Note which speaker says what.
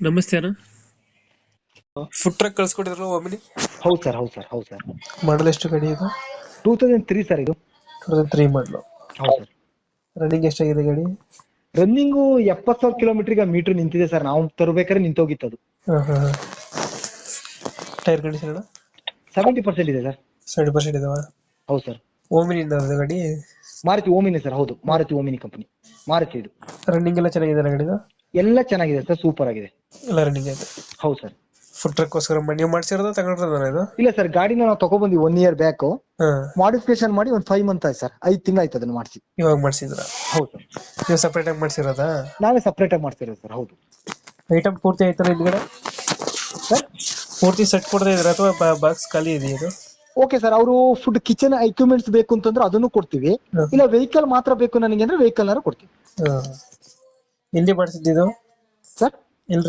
Speaker 1: ನಮಸ್ತೆ ಅಣ್ಣ. Food truck ಕಳ್ಸ್ಕೊಟ್ಟಿದ್ರಲ್ಲ ಒಮ್ಮಿನಿ.
Speaker 2: ಹೌದು ಸರ್, ಹೌದು ಸರ್, ಹೌದು ಸರ್.
Speaker 1: ಮಾಡಲ್ ಎಷ್ಟು ಗಾಡಿ ಇದು?
Speaker 2: 2003 ಸರ್ ಇದು.
Speaker 1: 2003 ಮಾಡಲು.
Speaker 2: ಹೌದು ಸರ್.
Speaker 1: ರನ್ನಿಂಗ್ ಎಷ್ಟಾಗಿದೆ ಗಾಡಿ?
Speaker 2: ರನ್ನಿಂಗು 70,000 ಕಿಲೋಮೀಟರ್ ಮೀಟರ್ ನಿಂತಿದೆ ಸರ್. ನಾವು ತರಬೇಕಾದ್ರೆ ನಿಂತೋಗಿತ್ತು ಅದು.
Speaker 1: ಟೈರ್ ಕಂಡೀಷನ್ ಅಣ್ಣ?
Speaker 2: 70% ಇದೆ ಸರ್.
Speaker 1: 70% ಇದಾವ.
Speaker 2: ಹೌದು ಸರ್.
Speaker 1: ಓಮಿನಿ ಗಾಡಿ?
Speaker 2: Maruti Omni sir. ಹೌದು, ಮಾರುತಿ ಓಮಿನಿ ಕಂಪನಿ. ಮಾರುತಿ ಇದು.
Speaker 1: ರನ್ನಿಂಗ್ ಎಲ್ಲ ಚೆನ್ನಾಗಿದೆ ಗಾಡಿದು?
Speaker 2: ಎಲ್ಲ ಚೆನ್ನಾಗಿದೆ ಸರ್, ಸೂಪರ್ ಆಗಿದೆ.
Speaker 1: ಎಲ್ಲ ರನ್ನಿಂಗ್ ಆಯ್ತು.
Speaker 2: ಹೌದು ಸರ್.
Speaker 1: ಫುಡ್ ಟ್ರಕ್ಕೋಸ್ಕರ ನೀವು ಮಾಡ್ಸಿರೋದು ತಗೊಂಡ್ರದ ಇದು?
Speaker 2: ಇಲ್ಲ ಸರ್, ಗಾಡಿನ ನಾವು ತಗೊಬಂದ್ವಿ 1 year ಬ್ಯಾಕ್.
Speaker 1: ಹಾ.
Speaker 2: ಮಾಡಿಫಿಕೇಶನ್ ಮಾಡಿ ಒಂದು 5 months ಆಯ್ತು ಸರ್. 5 ತಿಂಗಳು ಆಯ್ತು ಅದನ್ನ ಮಾಡಿಸಿ.
Speaker 1: ಇವಾಗ ಮಾಡ್ಸಿದ್ರ?
Speaker 2: ಹೌದು ಸರ್.
Speaker 1: ನೀವು ಸಪ್ರೇಟ್ ಆಗಿ ಮಾಡ್ಸಿರೋದಾ?
Speaker 2: ನಾವೇ ಸಪ್ರೇಟ್ ಆಗಿ ಮಾಡ್ತಿರೋದು ಸರ್. ಹೌದು.
Speaker 1: ಐಟಮ್ ಪೂರ್ತಿ ಆಯ್ತಾರ ಹಿಂದ್ಗಡೆ?
Speaker 2: ಸರ್
Speaker 1: ಪೂರ್ತಿ ಸೆಟ್ ಕೊಡದೇ ಇದ್ರ ಅಥವಾ ಬಾಕ್ಸ್ ಖಾಲಿ ಇದೆಯಾ ಇದು?
Speaker 2: ಓಕೆ ಸರ್, ಅವರು ಫುಡ್ ಕಿಚನ್ ಎಕ್ವಿಪ್ಮೆಂಟ್ಸ್ ಬೇಕು ಅಂತಂದ್ರೆ ಅದನ್ನು ಕೊಡ್ತೀವಿ. ಇಲ್ಲ ವೆಹಿಕಲ್ ಮಾತ್ರ ಬೇಕು ನನಗೆ ಅಂದ್ರೆ ವೆಹಿಕಲ್ ಕೊಡ್ತೀವಿ.
Speaker 1: ಎಲ್ಲಿ ಮಾಡಿಸಿದ್ದು
Speaker 2: ಸರ್
Speaker 1: ಎಲ್ರಿ?